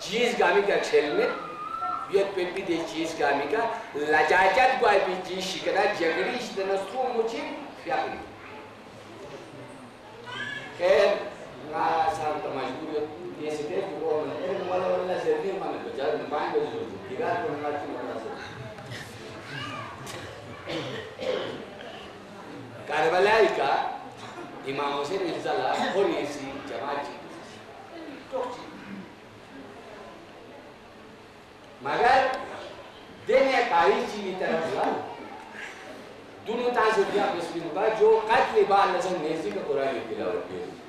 चीज गामी का खेल में बियत पे भी दे चीज गामी का लजाजत को आई भी चीज शिकरा जगरी इतना सो मुझे प्यारी खैर ना साम तो मजबूर ये सिर्फ जो वाला जल्दी माने तो ज़्यादा पानी बज रही है किरार को ना चीज़ मत से कारबलाई का इमाम हुसैन इंशाल्लाह और ये सी जमात तो मगर देने कारी चीज़ की तरफ ला दोनों ताज़ दिया बिस्मिल्लाह बा जो कत्ल बाल लसन नेज़ी का कुरान की तिलावत की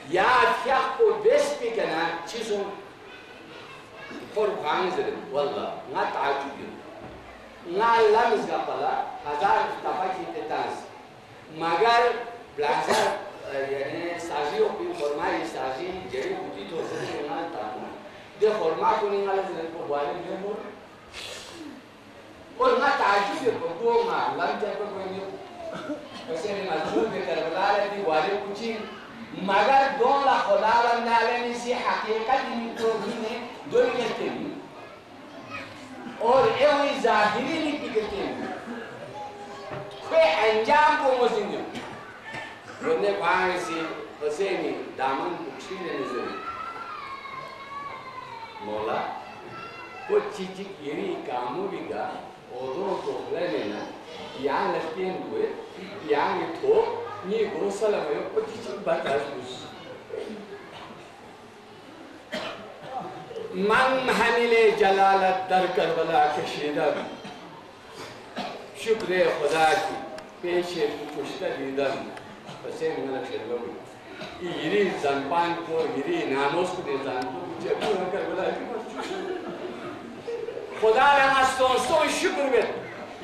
या क्या को बेस भी करना चीज़ों और खाने से वाला ना ताजुब ना लम्स का पला हजार तबाकी तेतास मगर ब्लाज़र यानी साजियों की फरमाई साजी जड़ी बुद्धि तो से ना ताकू दे फरमा को नहीं वाले से को वाले में बोल और ना ताजुब को दो मां लम्स जब कोई नहीं वैसे नहीं मजबूर भी कर बता रहे थे वाले कुछ मगर दोन ला खुदा बंदाले ने सी हकीकत में तो भी ने दो कहते हैं और ये वही ज़ाहिरी नहीं कहते हैं कोई अंजाम को मज़ीद बोलने पाए सी हुसैनी दामन कुछ नहीं नज़र मौला वो चीज़ ये कामों भी का और दोनों को लेने ना यहाँ लगते हैं हुए यहाँ ये थो ये गोसल है वो चीज़ बता दूँ मन हमिले जलालत दर करबला के शेदर शुक्र खुदा की पेशे पुष्ट दीदन वैसे मेरा शेदर ये ज़ंपान को ये नामोस को देता तो जब वो करबला की खुदा रंगास्तों सो शुक्र में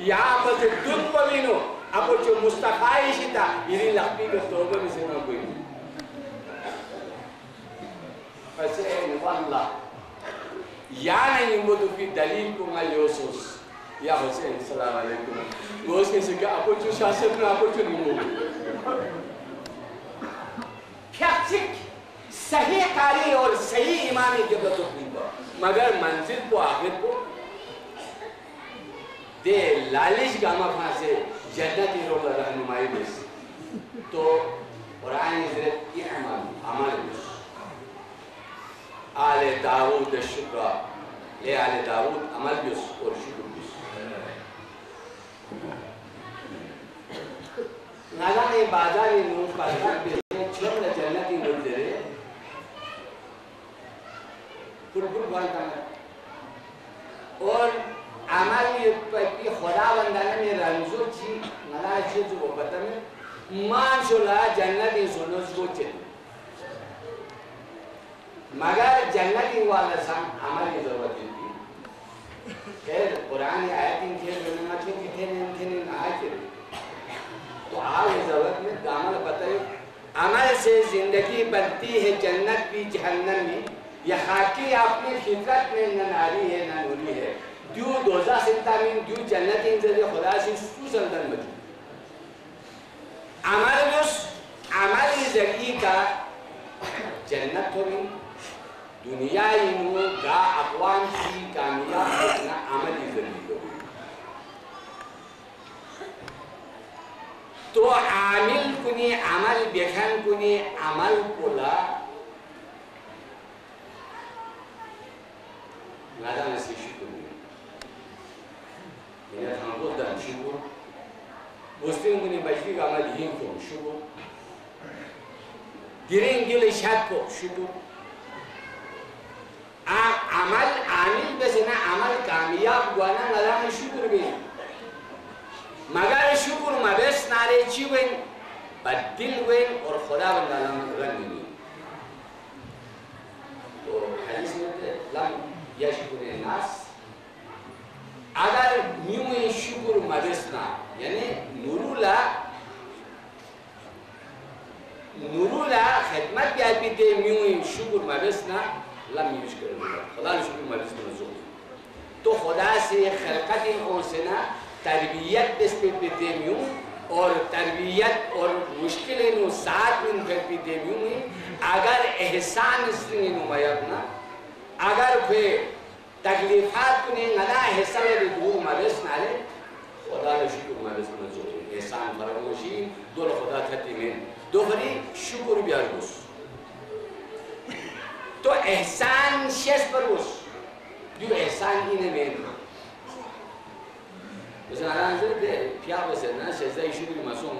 यहाँ पर दुख पविनो अब जो मुस्तफ़ाई शिता ये लक्ष्मी के तोबे में से ना कोई वैसे निवाला या नहीं वो तो फिर दलील को मैं योसूस या हुसैन सलाम अलैकुम वो उसके से क्या आपको जो शासन में आपको जो नहीं हो क्या चिक सही कारी और सही इमानी जब तो मगर मंजिल को आखिर को दे लालिश गामा फांसे जन्नती रोला रहनुमाई बेस तो कुरान इज़रत ये अमल बेस आले दाऊद शुक्र ले आले दाऊद अमल बेस और शुक्र बेस नाला ने बाजार में नूर बाजार बेस छोड़ जन्नती मंजरे कुल बनता और अमल ये खुदा बंदाने में रंजो ची नला ची जो वो बता में मानशुला जन्नत इन सोनो सोचे मगर जन्नत इन वाला सम अमल की जरूरत है फिर कुरान आयत इन खेल में ना क्यों कितने आयत तो आज जरूरत में दामन बताए अमल से जिंदगी बनती है जन्नत भी जहन्नम भी यह खाकी अपनी फितरत में न नारी है न नूरी है दू दोजा सिंतामीन दू जन्नत इन जरिए खुदा से सुसंदन मत अमल जरिए का जन्नत हो गई दुनिया इन्हों का अक़वाम की कामयाब ना अमल जरिए हो गई तो आमिल कुनी अमल बेखन कुनी अमल कोला नादा नसीब ये हमको दान शुरू मुस्लिम को नहीं बच्ची का अमल ही को शुरू गिरें गिले शाद को शुरू अमल आमिल बस ना अमल कामयाब गुआना नला में शुक्र भी मगर शुक्र मबेस नारे चीवें बदल वें और खुदा बंदाला में रंग नहीं तो हदीस में लम यशकुर नास अगर न्यू शुक्र मदरसा यानी नूरुला खिदमत क्या भी दे न्यू शुक्र मदरसा लम युशकर खुदा ने शुक्र मदरसा जो तो खुदा से खलकत और सेना तरबियत इस पे दे न्यू और तरबियत और मुश्किलें नो साथ में फिर भी दे न्यू अगर एहसान इसलिए नुमाया ना अगर वे तकलीफात को नहीं गला हिस्सा ले दो मदद नाले खुदा ने शुक्र मदद में जो एहसान फरमाशी दो खुदा थती में दो बड़ी शुक्र भी आरुस तो एहसान शेष पर उस जो एहसान ही नहीं में مثلا أنا زرت في عبس الناس إزاي شغل مسؤول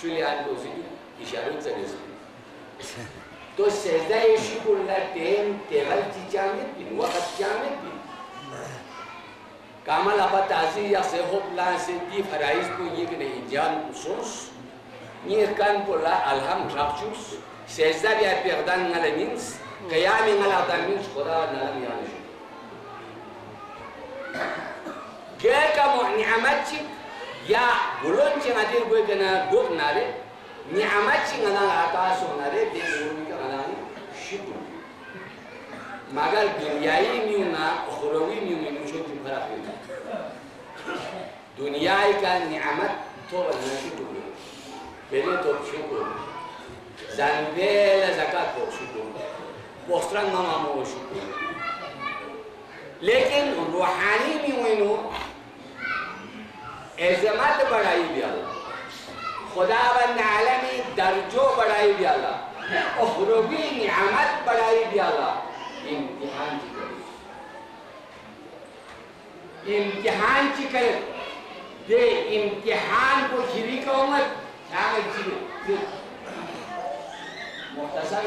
شو اللي عنده سيدو يشارون سلسل تو إزاي شغل لا تهم تغل تجامد بين وقت جامد بين كامل أبى تعزي يا سهوب لا سيدي فرائز بو يكني إنجان سوس نيركان بولا ألهم رابشوس إزاي يا بيردان نالمينس كيامي نالاتامينس خدا نالم يانش كيكا نعمتي يا بلون شيء نادير بوي كنا دوب ناري نعمتي أنا عطاسو ناري دين يومي كنا شكر ما قال دنياي ميونا أخروي ميونا نشوف الفرق دنياي كان نعمت توبة نشكر بني توب شكر زنبيل زكاة توب شكر بوستران ماما مو شكر لكن روحاني ميوينو عظمت بڑھائی بھی اللہ خداوند عالمی درجو بڑھائی بھی اللہ اخروی نعمت بڑھائی بھی اللہ امتحان چی کرے دے امتحان کو جھری کا امت شامل چیئے مختصر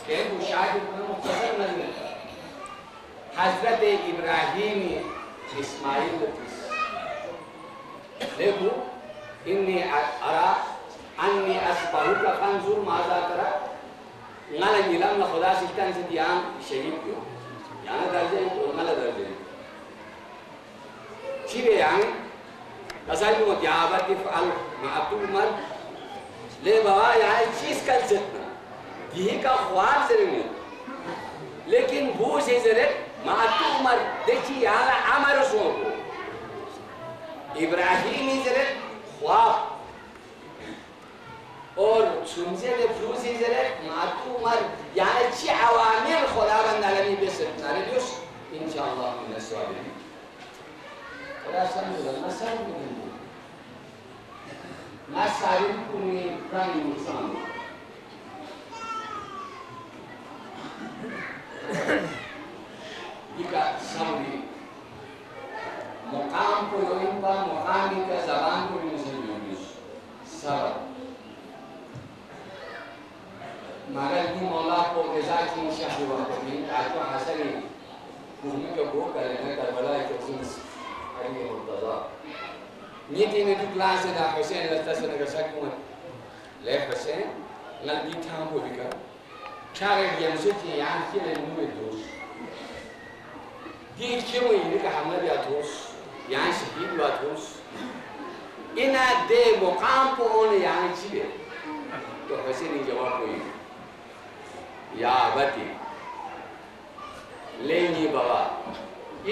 کہ مشاہد مختصر نظر حضرت ابراہیم اسماعیل देखो इन्नी अरा अन्नी अस्बाहु का फंजूर माज़ा करा नाला नीलम ना खुदा सिस्टम से दियां शहीद क्यों याना दर्जे और नाला दर्जे चीरे यानी कसाई को त्यागत की फल मातु मर ले बाबा यार चीज़ कल जितना यही का ख्वाब ज़रूरी लेकिन वो से ज़रूर मातु मर देखिए याना अमर सो इब्राहिमी ज़रूर ख्वाब और सुनसे ने फ्रूसी ज़रूर मातु मर यानी ची अवामिर खुदावंद आलमी बेसर नारे जोश इंशाअल्लाह मिन अस्वाबिन खुदा समझो ना सारिन कुनी प्राणी इंसान इका सामने मकाम को योइंपा मकामी का ज़बान को मिसल योइस सब मगर ये मौला को गज़ाकी शाही वाक़ में आज तो हसनी भूमि का वो करेंगे करबला के उस अली मुर्तज़ा ये तीन जो क्लास है ना हुसैन लस्ता से नगर सकूँ ले हुसैन नल्बी थाम को बिका चारे यंसुत यान के लिए मुझे दोष ये क्यों ये का हमने भी आतोष यान शहीद वातोष इना दे मुकाम को ओने यान चीज़ तो हुसैन ने जवाब कोई या बती लेनी बाबा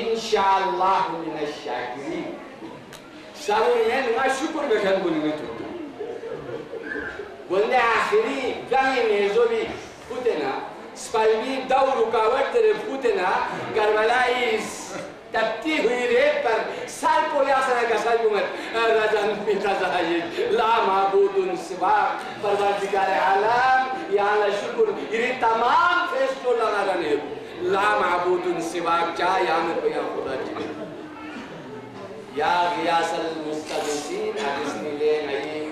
इंशाअल्लाह मिन शाकिरीन सामने में ना शुक्र बेखन बोलने तो बोलने आखिरी गाने में जो भी होते ना स्पाइवी दौर रुकावट तेरे होते ना करबला इस तपती हुई रेत पर साल को यासना का साल उम्र रज़न पिता जाहिद ला माबूदुन सिवा परवरदिगार आलम या ला शुक्र ये तमाम फैसलों लगा रहे ला माबूदुन सिवा क्या या में कोई खुदा जी या गियासल मुस्तग़ीसीन हदीस मिले नहीं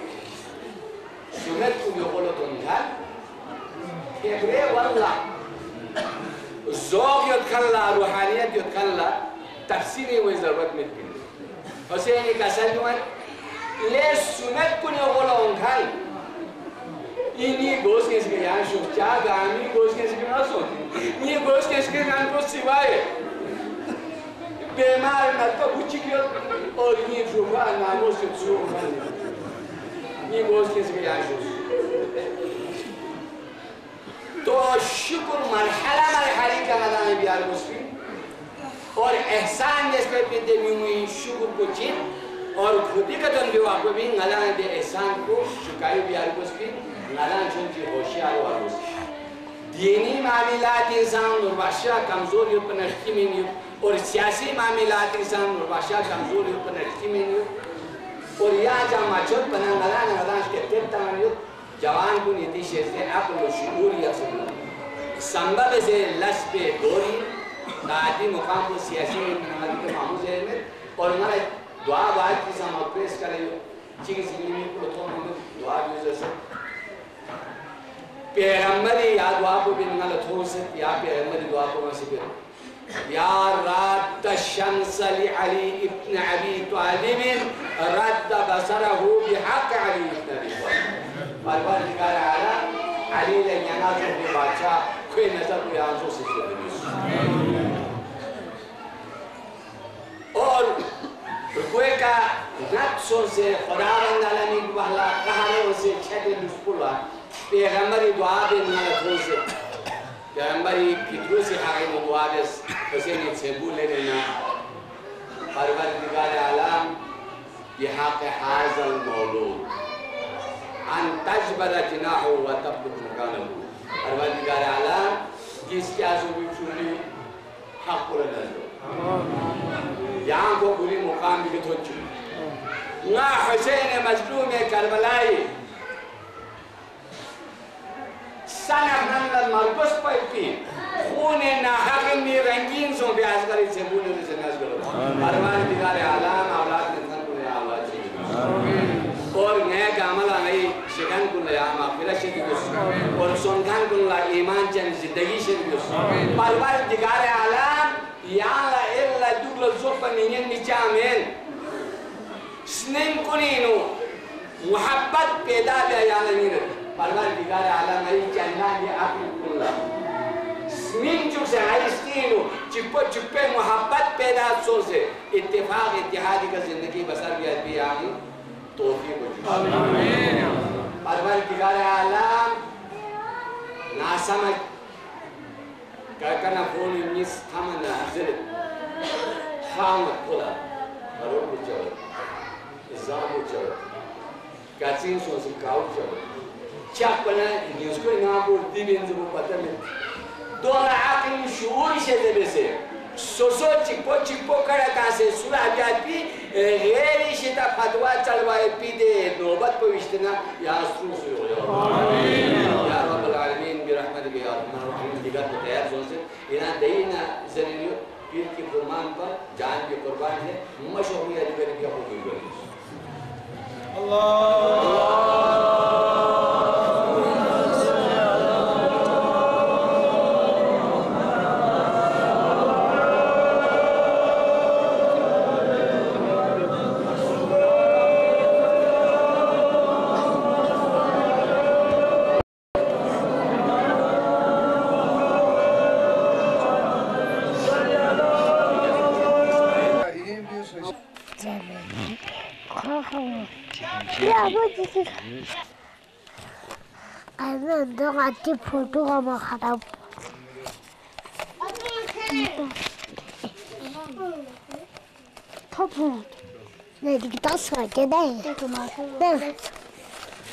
सुनत को बोलो तो निकाल केबरे वल्ला ज़ौक़ यदखला रूहानियत यदखला तफसीरी वो ज़रूरत में थी हुसैन का सलमान ले सुनत को बोलो निकाल इन्हीं गोश के इसके यहाँ शुक्चा गामी गोश के इसके ना सोती ये गोश के इसके नाम को सिवाय बेमार न तो कुछ क्यों और ये शुक्र नामों से शुक्र ये गोश के इसके यहाँ शुक्र तो शुक्र मरहला मरहली का नज़ारे बियार मुस्लिम और एहसान जैसे पे देवी शुक्र को चीन और खुदी का तो भी आपको भी नज़ारे दे एहसान को शुक्र बियार मुस्लिम नालान चुनची होशियार वालों दीनी मामलात इंसान और बादशाह कमजोरी पर नटकी में नहीं और सियासी मामलात इंसान और बादशाह कमजोरी पर नटकी में नहीं और यहाँ जहाँ मचोर पना नलान के तेरता नहीं जवान को नीति शेषे अकल और शुरूर या सुना संभव से लस पे दोरी ताकि मुकाम को सियासी नमाज़ के मामूज़ है में और हमारे दुआ बात की समाप्रेस करें चीज़ जिम्मे को तो हम दुआ भी जैसे पैगंबरी या दुआ को भी निकाल थोड़ा से या पैगंबरी दुआ को मसीह या रात शम्स अली इब्न अबी तालिब रद्द बसरहु बिहक़ अली इब्न अबी तालिब परवरदिगार आला अली ने यहाँ से भी बादशाह कोई नजर कोई आंसू से और कोई का नक्शों से खुदावंद आलमी की वाला कहानियों से छठे मुस्कुरा पैगंबरी दुआ भी निकाल थोड़ा से पैगंबरी कितने से आगे दुआ भी उसे नहीं से बोले ना परवरदिगार आलम बिहक़ हाज़ल मौलूद अन तजबद जिनाहु व तब्लुग मकानहु परवरदिगार आलम जिसके आज़ू चुनी हक़ पर नज़र यहाँ को बुरी मुकाम भी तो चुनी ना हुसैन मज़लूम करबलाई सनह नंदन मरकस पैती खून नाहक़ रंगीन सो ब्याज करे से बोले से नज़र परवरदिगार आलम औलाद ने तन को आवाज़ और नया कामला नहीं शिकन को नया माफ़िरा शेदियों और सोनखान को नया ईमान चंद ज़िंदगी शेदियों परवरदिगार आलम याला इल्ला दुगल ज़ुफ़न नियन निचामेन स्नेम कुनीनो मोहब्बत पैदा भी याला नीर परवरदिगार आलम नहीं चन्ना ये आपने कुल्ला स्नेम चुप से आइस्तीनो चिप्पो चिप्पे मोहब्बत पैदा सोच से इत्तेफाक इत्तेहादी का ज़िंदगी बसर भी आमी तौफीक परवरदिगार आलम नासमझ करना फोन मिस थमना ज़िल खामत खुला करो बुझाओ इज़ाम बुझाओ कैसीन सोच काउ जाओ क्या पना न्यूज़ को ना बोल दिव्यन जब पता में दोनों आखिरी शूर से जब से सोसो चिप्पो करा कासे सुरा जाती गैरी शिता फतवा चलवाए पीते नौबत को विश्तना या सुसु हो जाओ या रब्बल आलमीन बिरहमतिक या अरहमर रहीम दिगर को तैयार सोचे इना देना ज़रियो पीर की कुर्बान पर जान की कुर्बान है मशहूर है दिगर की हो गई अल्लाह आती फोटो का मैं खराब नहीं दिखता सके नहीं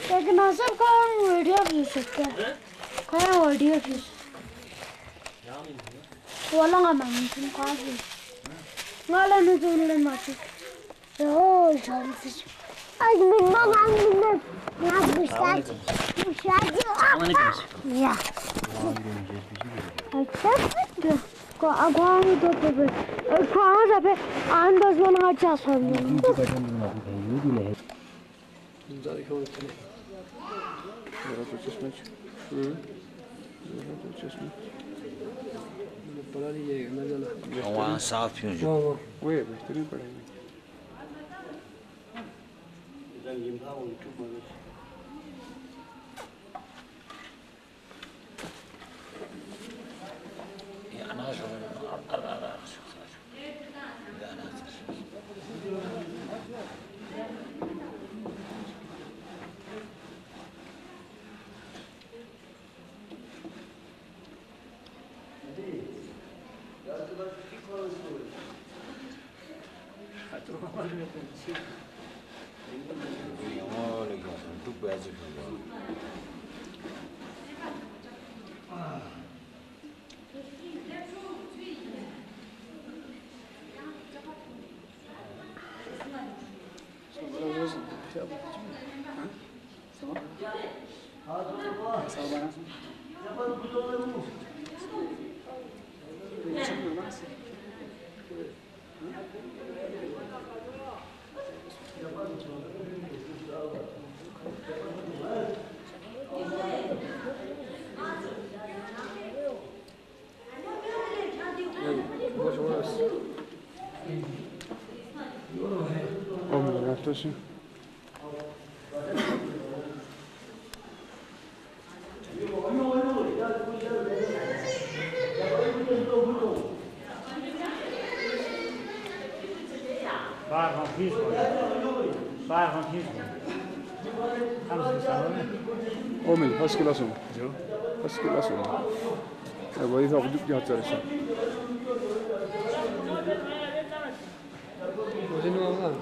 लेकिन सब कौन वीडियो खींच सकते हैं कौन वीडियो खींच वाला का मैं काफी वाला नहीं तो ले माची ओ शांति आज मिन्ना ना बुशाजी या अच्छा को अगवानी तो पे और कहां जा पे अंदाज में ना जा सकते वहाँ साफ क्यों जो वो है बेहतरीन पढ़ाई tudo é من نفسه Omil, haskilasum. Haskilasum. Ja, vad är det för du gör så? وزن والله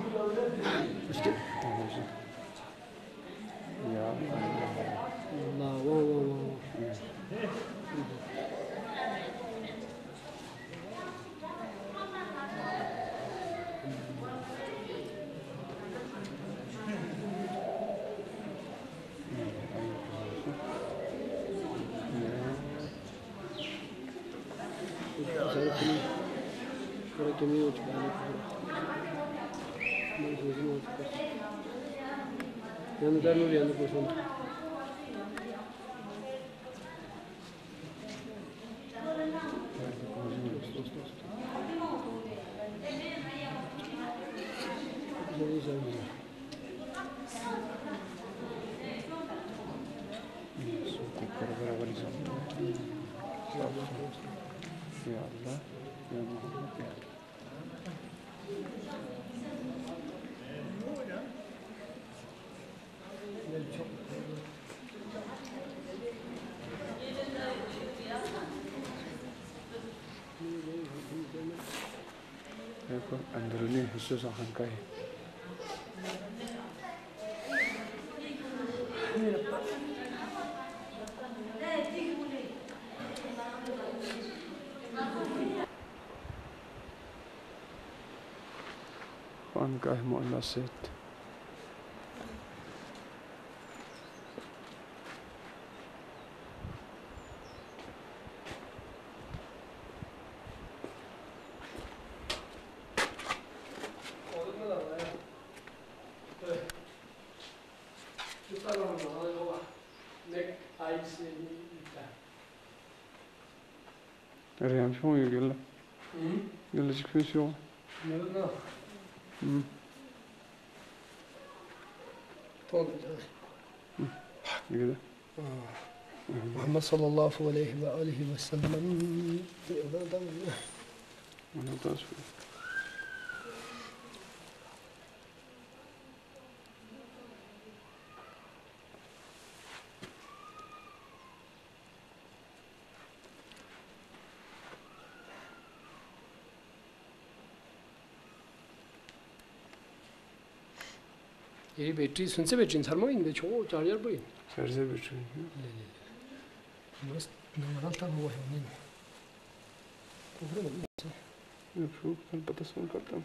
Ja. الله واو Ya Allah, ya Muhammed ya. देखो अंदरूनी हिस्से साखन का है خانقاه مؤنثات ريان شو يقول له؟ يقول له شكفي شو؟ كده محمد صلى الله عليه وآله وسلم أنا تصفي ये बैटरी सुन से बैटरी सर मोइन बेचो चार्जर बोइन सर से बैठे बस नंबर आता हुआ है नहीं तो फिर मैं शूट कर पता सुन करता हूँ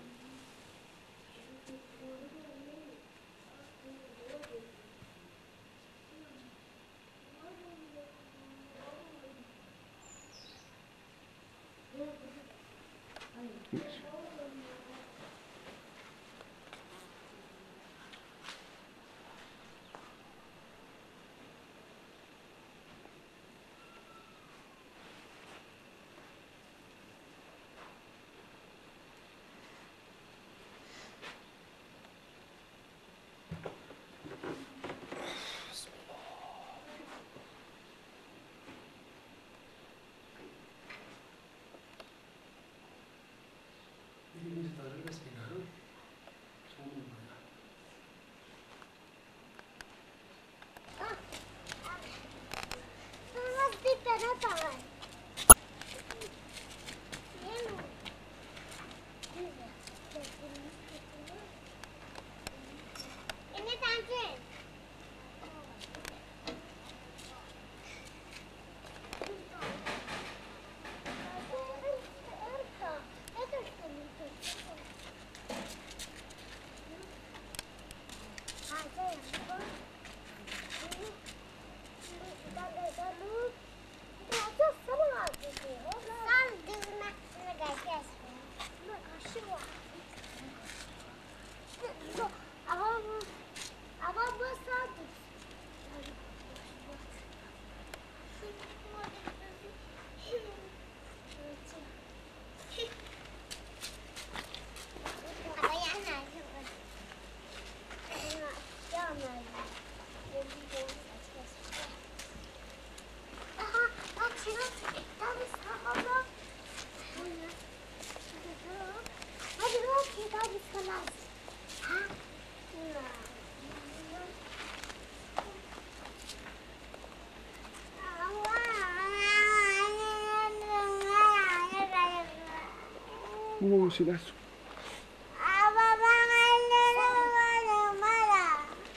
مو سلاس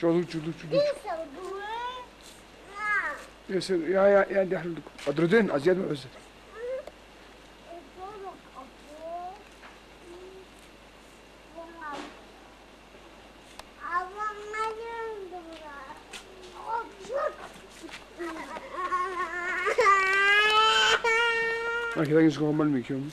جلو يا دي حلو أدردين أزياد من عزة ما كده ينسقوا هم الميكيوم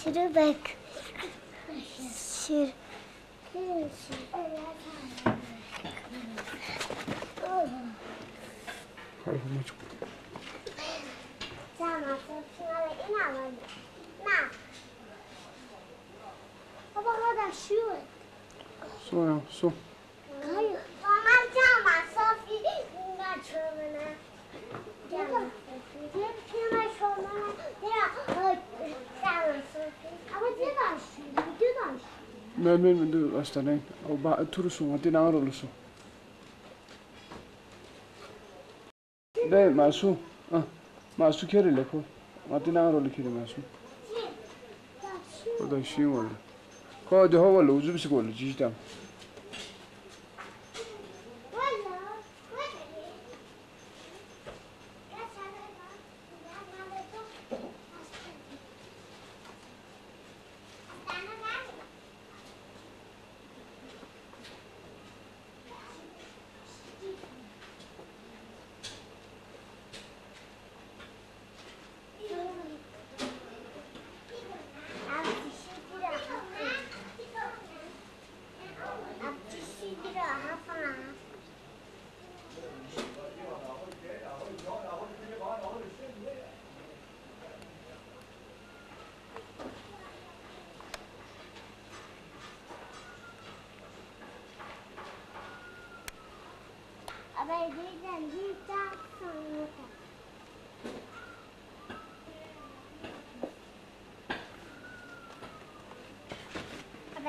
Şurubek. Så. Men du Österlen och bara turusun att dina roller så. Det masu. Masu kerele på. Att dina roller kire masu. Och då skimmer. Ko det har väl uzu skola jista.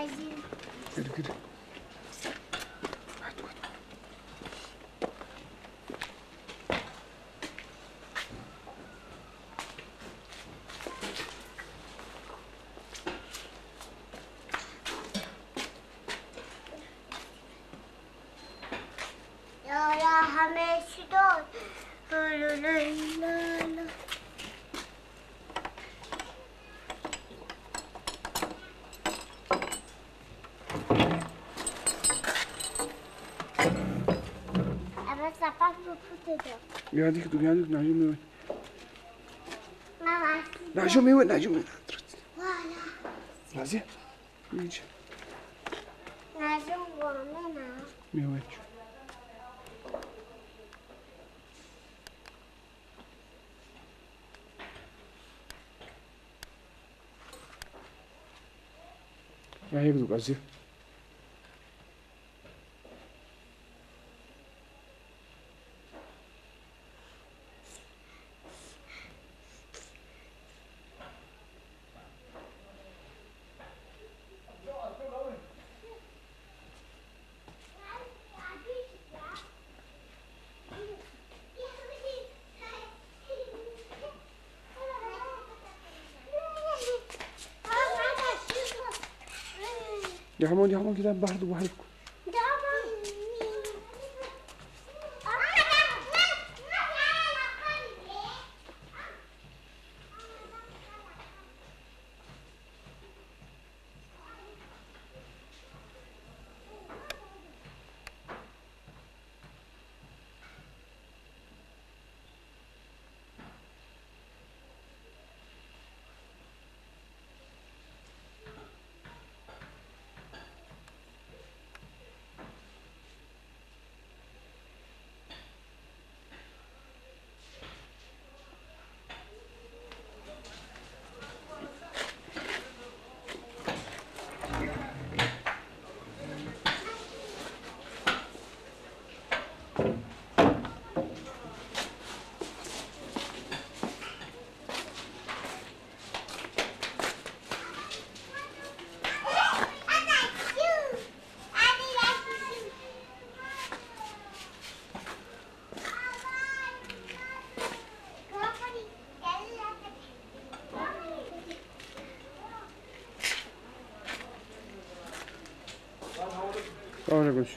كده كده يا همه چی داد لا لا لا اما سپس رو پوته داد geldik dur geldik Najum Mehmet. ماما Najum Mehmet Najum Mehmet. والا Razi. İyice. نجوم وامنه Mehmet. Ya yıktık Aziz. يا حمود كده بحر بحر Sonra koş.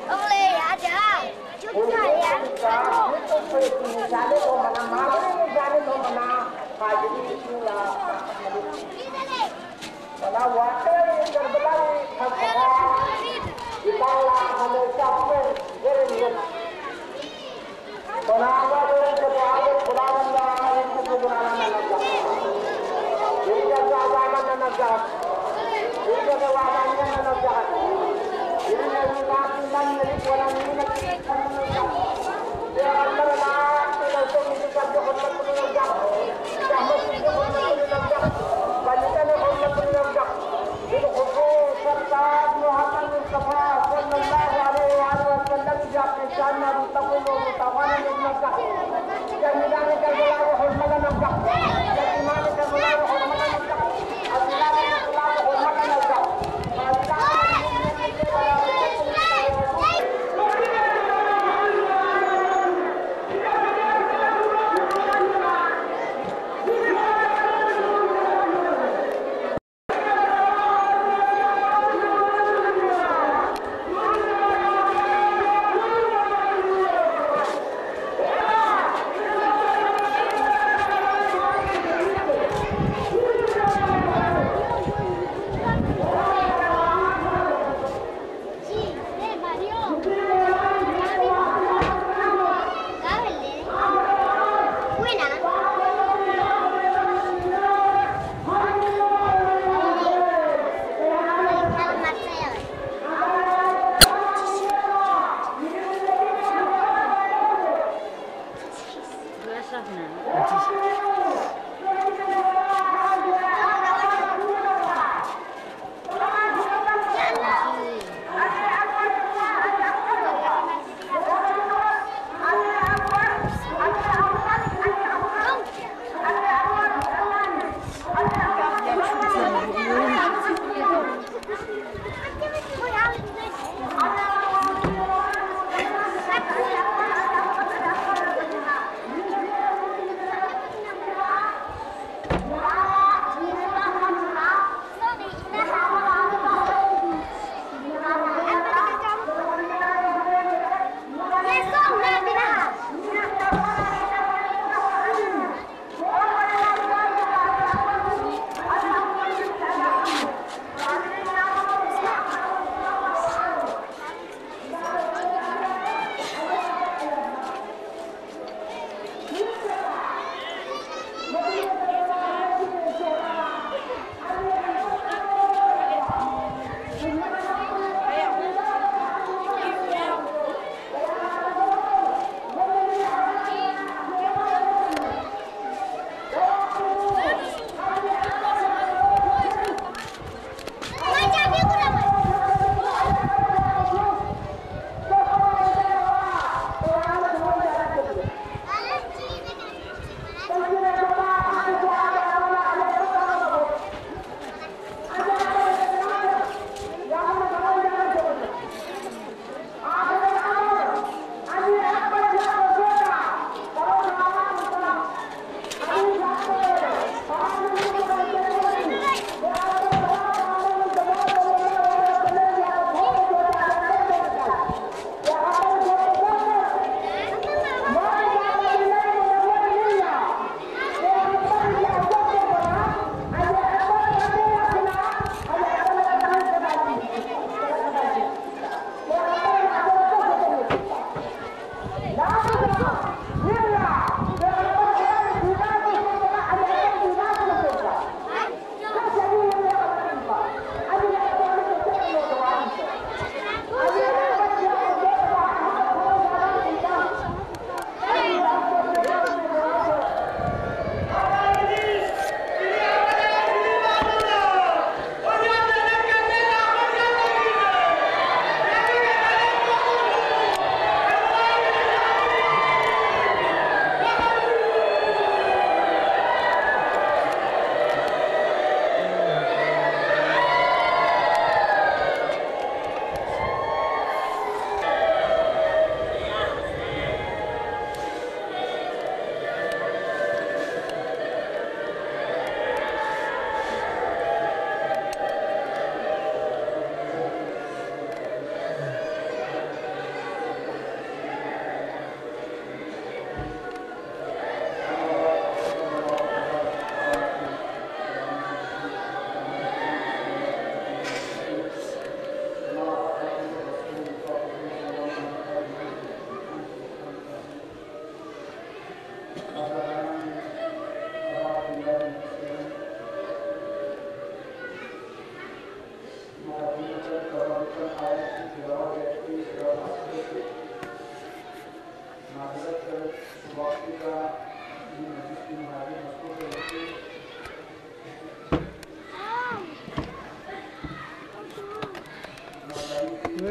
Ông Lê à cha, chúc thầy ăn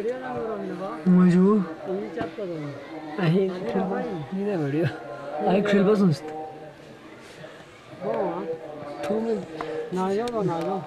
बढ़िया ना मुझे ये चाप करो आहे नहीं बढ़िया आहे खेल बस मस्त हो तू में ना जाओ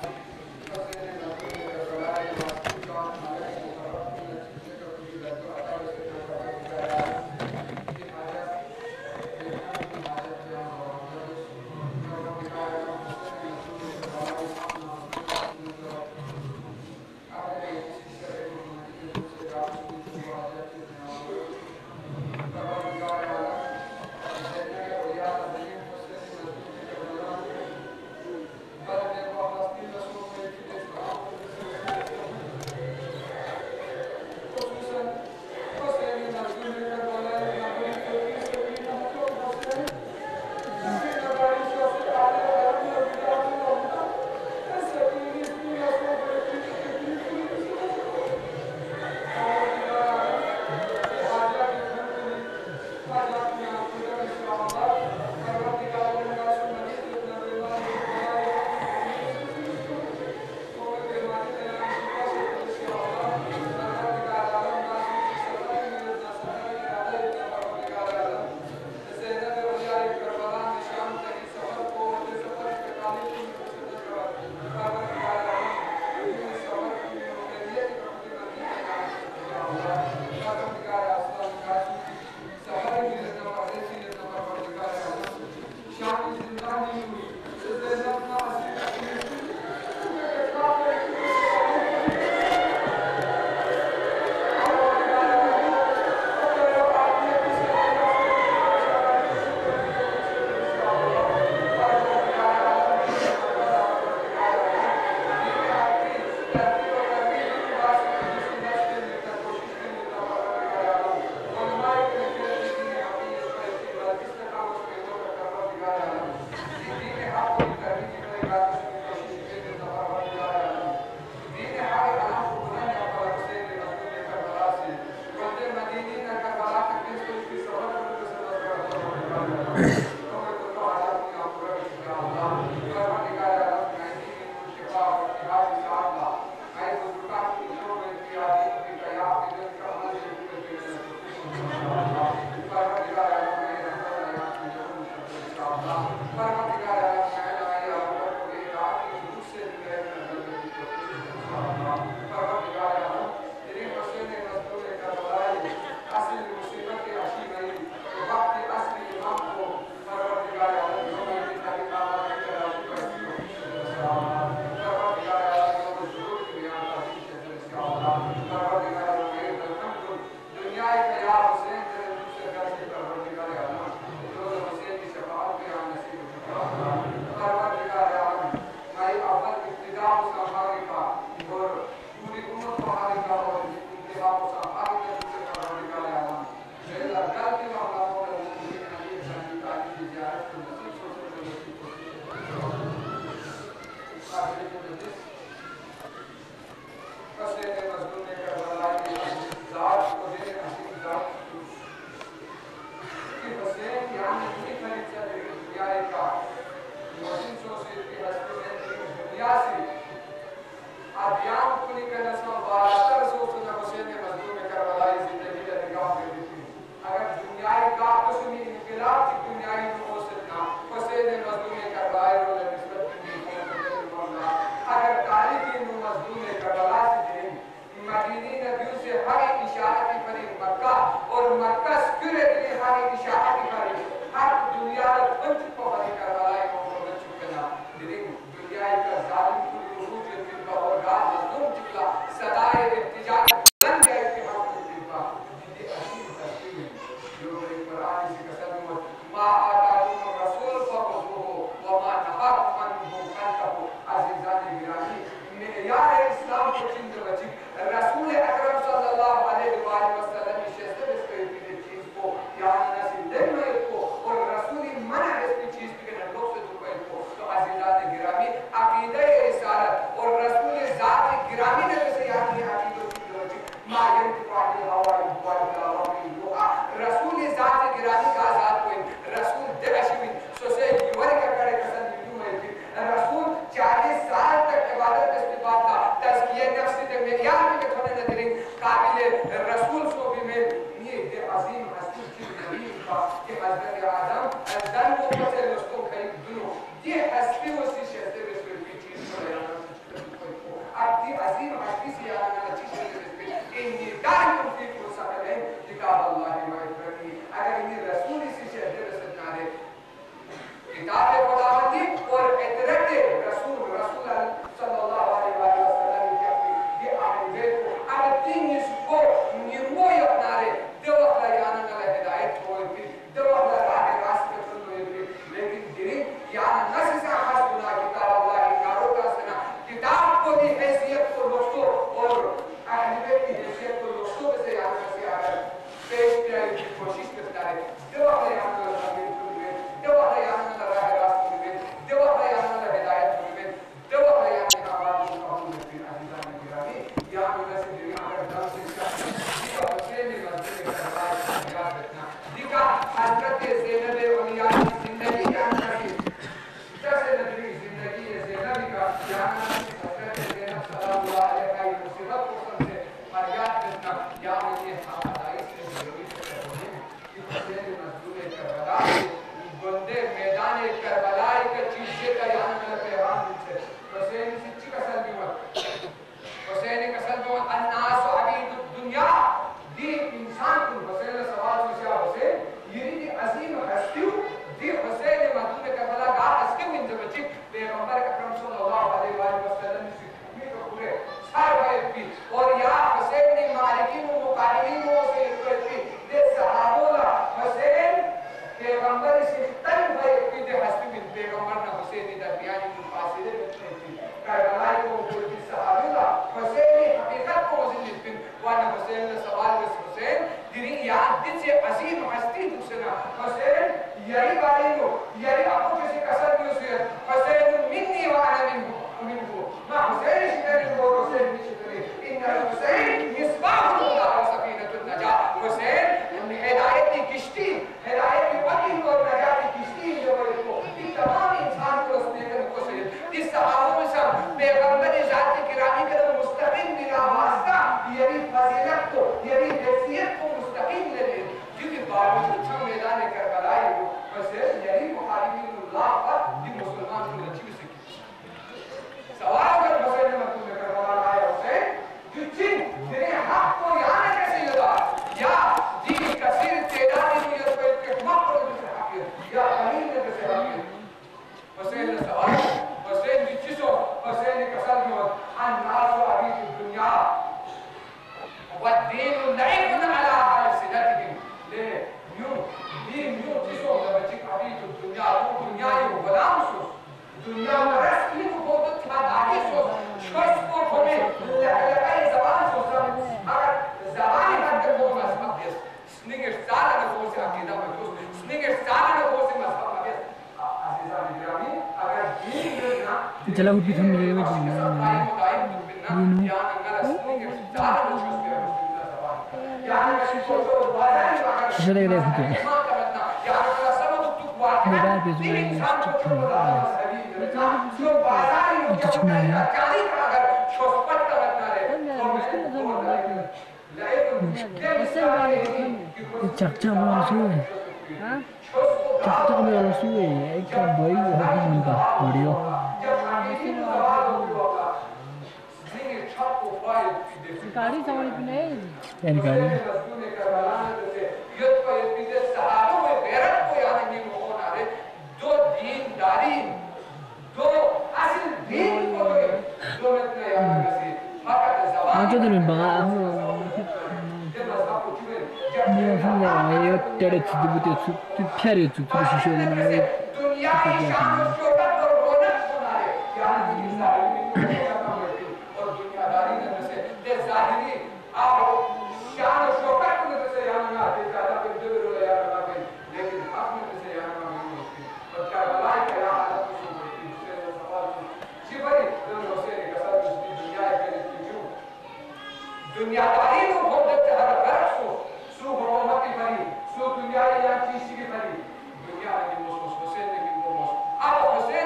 रसूल अकरम सल्लल्लाहु अलैहि वसल्लम की शज़्बे इस पे चीज को यानी नसीब الرسول صوفي من نيه عظيم حسين كبير في حضرت آدم الدم وقت الرسول خير دنو دي حسبي وسي شهده رسول في چیز أكتي عظيم حسين سيانا نتيجة رسول إني دائم في فرصتين كتاب الله وإكرامه अगर इन्हीं रसूल इसी शहर रसूल नारे किताब खुदावंदी और इतरत रसूल रसूल सल्लल्लाहु अलैहि वसल्लम की अहल बैत को अगर तीन इसको निर्मोय अपनारे देवा याना नल हिदायत होए फिर देवा राह रास्ते पर होए फिर लेकिन दिरी याना नस से खास गुना किताब अल्लाह की कारो का सना किताब को दी हैसियत को दोस्तों और अहल बैत की हैसियत को दोस्तों से याना से अगर पेश किया की कोशिश करता है देवा याना नल देवा याना नल राह रास्ते में देवा याना नल हिदायत में देवा याना का बात को हम फिर अजीजान गिरामी या में से दिरी अगर दम से इसका हुसैन ने मस्जिद में करवाया याद रखना दिखा हजरत ज़ैनब औलिया की जिंदगी क्या थी जैसे नबी जिंदगी ज़ैनब का याना हजरत ज़ैनब सल्लल्लाहु अलैहि वसल्लम की मुसीबत को समझे फरियाद करना या ये हदाई से जरूरी है कि हुसैन मजदूर करबला बंदे मैदान करबला के चीज़ का याना का पैगाम से हुसैन सच्ची कसम भी मत हुसैन कसम भी मत अन्नास अबीद दुनिया दी इंसान को हुसैन सवाल से हुसैन ये दी अजीम हस्ती दी हुसैन मजदूर करबला का हस्ती इन जबची पैगंबर अकरम सल्लल्लाहु अलैहि वसल्लम से उम्मीद पूरे सारे भी और या हुसैन ने मालिकीन व मुकालिमीन से इतनी दे सहाबोला हुसैन पैगंबर से तन भाई की दे हस्ती बिन पैगंबर ना हुसैन ने दरमियान में फासिले में थी करबला को पूरी सहाबोला हुसैन ने हकीकत को जिंदगी बिन वाना हुसैन ने सवाल में हुसैन दिरी याद दिन से अजीम हस्ती दूसरा हुसैन यही बारे लो यही आपको किसी कसर में हुसैन हुसैन मिन्नी व अना मिन्हु ما حسين شكري وحسين شكري إن الحسين مصباح الهدى وسفينة النجاة حسين هداية كشتي هداية وطن والنجاة كشتي जो है वो इन तमाम इंसान को उसने कर को से इस सहाबों में सब पैगंबर ज़ात किरामी का मुस्तकीम बिना वास्ता यही फजीलत को यही हैसियत को मुस्तकीम ले ले जिसके बावजूद सब मैदान करबला है वो हुसैन यही मुहारिबुल्लाह पर दी मुसलमान को अच्छी से सवाल अगर हुसैन ने मकतूब में करबला आया हुसैन जिन तेरे हक को यानी कैसे लगा या जी कसीर तेदानी में ये पे के मकर में से हक या अमीन में से हक हुसैन ने सवाल हुसैन की चीजों हुसैन ने कसम की अन्नास अभी दुनिया والدين لعب على ألسنتهم ले यूं चीजों में बच्ची अभी दुनिया वो दुनिया ये गुलाम सो दुनिया में रस्मी को बहुत आगे सो शोस को हमें लगाई ज़बान सो सब अगर ज़बान ही हद तक वो मज़हब है स्निगर साल का वो से अकीदा में जो स्निगर साल का वो से मज़हब है अज़ीज़ान गिरामी अगर दीन ना चला उठ भी थम मिलेगा मैं या अंगला स्निगर साल का जो से या अंगला शिशो तो बाजार इसे देख देखो क्या या अंगला सब तो मोबाइल पे जो है जो बाजार ही कुछ नहीं है काली अगर छोपट का बता रहे चर्चा में रसूल चर्चा में रसूल एक का भाई है उनका वीडियो गाड़ी सवारी पे नहीं यानी गाड़ी दो दीनदारी दो असल दीन को दो मतलब यार कैसे फकत ज़बान जो दिन बाहर ये समझा ये तेरे चीज़ बुते तू प्यारे तू शीशे में ये दुनिया की शान और शोहरत और रौनक बना है यार ये सारी और दुनियादारी में से ये ज़ाहिरी आप शान और शोहरत में से यार ना आते ज़्यादा पे जो रो यार ना पे लेकिन हक में से यार ना नहीं होती और करबला का यार हालत को होती दूसरे सवाल शिवरी जो हुसैन का साथ दुनिया के लिए दुनियादारी को बहुत हर गरज को सु हुकूमत की बनी सु दुनिया या चीज की बनी दुनिया में हुसैन ने भी वो अब हुसैन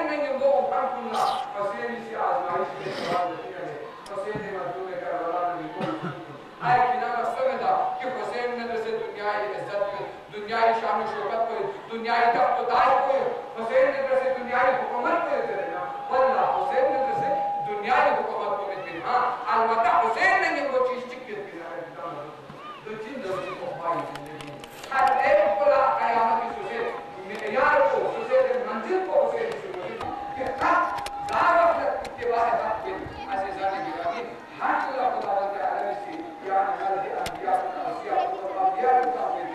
दुनियाई शान शौकत को, दुनियाई तख्त ताज को, हुसैन ने जैसे दुनियाई हुकूमत को देते ना, वल्लाह हुसैन ने जैसे दुनियाई हुकूमत को देते ना, अलबत्ता हुसैन ने वो चीज चिक्की थी ना, तो जिन लोगों को हमारी जिंदगी हर एक को ला कयामत की सुबह मेयार को सुबह के मंजिल को हुसैन से बोली कि हक दावत के बाद हक के अज़ीज़ान गिरामी हक अल्लाह खुदा के आलम से या नजर के अंबिया को असिया को अंबिया को ताबीर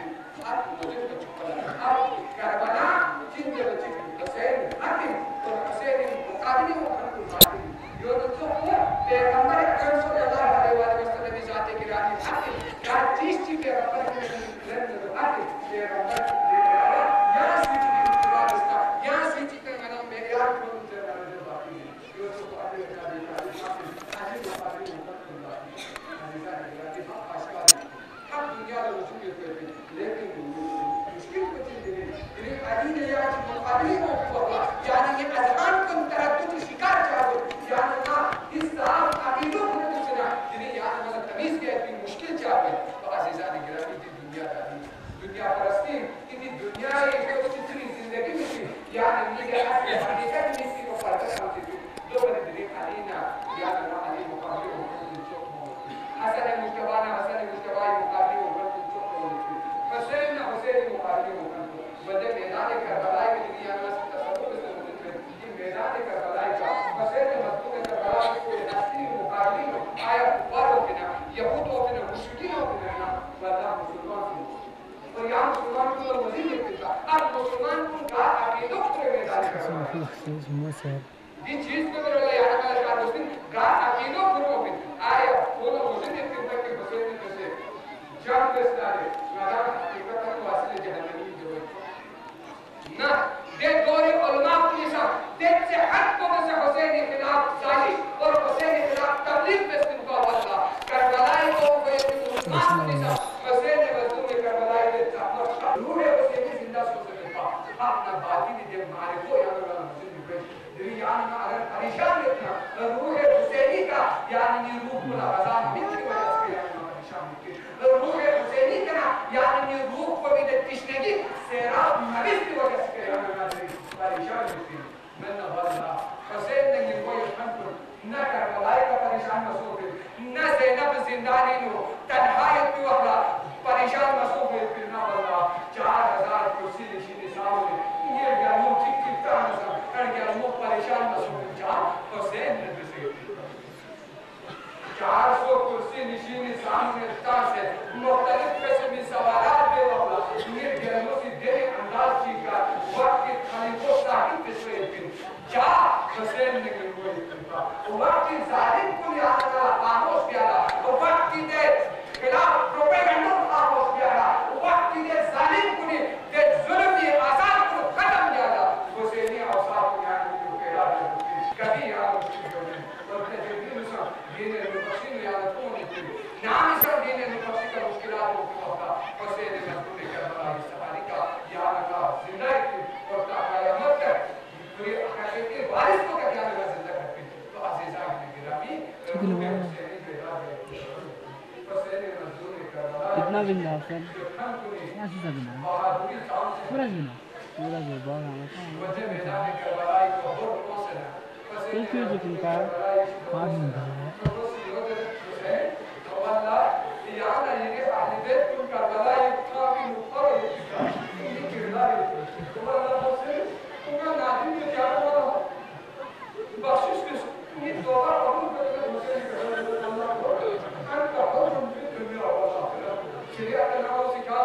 हक मुझे को चुका अब करबला जिन के बच्चे हुसैन हक तो हुसैन मुकाबले को हमको मारी यो तो पैगंबर अकरम सल्लल्लाहु अलैहि वसल्लम की जात गिरामी हक क्या चीज थी पैगंबर के लेन हक पैगंबर या स्वीटी की खुदा इसका या स्वीटी का नाम मेरे यार को तेरा बाकी है यो तो आगे का देखा आज तो आगे ऊपर खुदा अजीजा गिरामी आशिका हम दुनिया में वजूद करते लेकिन मुश्किल कुछ नहीं ये अली ने आज मुकाबले को हुआ यानी ये अजहान को तरद्दुद की शिकार चाहो यानी ना इस्लाम अकीदों को दूसरा यानी यानी मतलब तमीज के इतनी मुश्किल चाहे तो अजीजा गिरामी की दुनिया परस्ती इतनी दुनिया एक चित्री जिंदगी में थी यानी ये हकीकत में इसकी को फर्क होती थी दो बने दिन अलीना यानी ना अली मुकाबले को हसन मुस्तफा मुकाबले को हुसैन मुकाबले को बदे मैदान करबला के लिए यानी तसव्वुर से मुझे कि मैदान करबला का हुसैन मजबूत करबला को असली मुकाबले में आया कुफार होते ना यहूद होते ना मुश्किल होते ना वल्लाह मुसलमान और यहाँ मुसलमान को मजीद देखता अब मुसलमान को का अकीदों के मैदान करबला ये चीज को मेरे लिए याद आया शायद उस दिन का अकीदों को आया वो मुझे देखते हैं कि हुसैन ने जैसे जब दस्तारे मैदान हकीकत को वासिल जहन्नमी जो ना दे दौरे उलमा पुलिसा दे से हक को से हुसैन के खिलाफ साजिश और हुसैन के खिलाफ तबलीग में इनका वाला करबला को वे उलमा पुलिसा हुसैन ने मजलूम करबला के चापर रूह हुसैन की जिंदा सोच सकता अपना बाती ने जब मारे को याद वाला मुस्लिम पे दुनिया में अगर परेशान रहना रूह हुसैनी का यानी रूह को अजान मिल की वजह से परेशान के रूह हुसैनी का यानी रूह को भी तशनगी सेराब नबिस की वजह से परेशान होती मैं न वाला हुसैन ने कोई हमको न करबला का परेशान मसूब न ज़ैनब जिंदानी नो तन्हायत में वाला परेशान मसूब फिर ना वाला 4000 कुर्सी नशीन सामने ये गालों ठीक ठीक तरह से कर गया वो परेशान मसूब जा हुसैन ने से 400 कुर्सी नशीन सामने तासे मुख्तलिफ किस्म के सवालात पे वाला ये गालों से दे अंदाज की का वक्त के खाने को साहिब पे से जा हुसैन ने वो वक्त जालिम को याद करा खामोश किया वो वक्त के खिलाफ प्रोपेगेंडा खामोश किया वक्त के जालिम को ने के जुल्म ये आजाद को खत्म किया हुसैनी औसाफ को याद को कहला कभी याद और तजदीद से दीन मुफस्सिर याद को नहीं नाम से दीन मुफस्सिर का मुश्किलात को होता हुसैन ने मजबूत करबला की सवारी का याद का जिंदा और क़यामत तक पूरे हकीकत के वारिस को क्या याद जिंदा करते तो अज़ीज़ा गिरामी कितना दिन रहा सर क्या सी सकना पूरा दिन बहुत आना एक ही जो किनका 5 दिन था शरीयत का नाम सिखा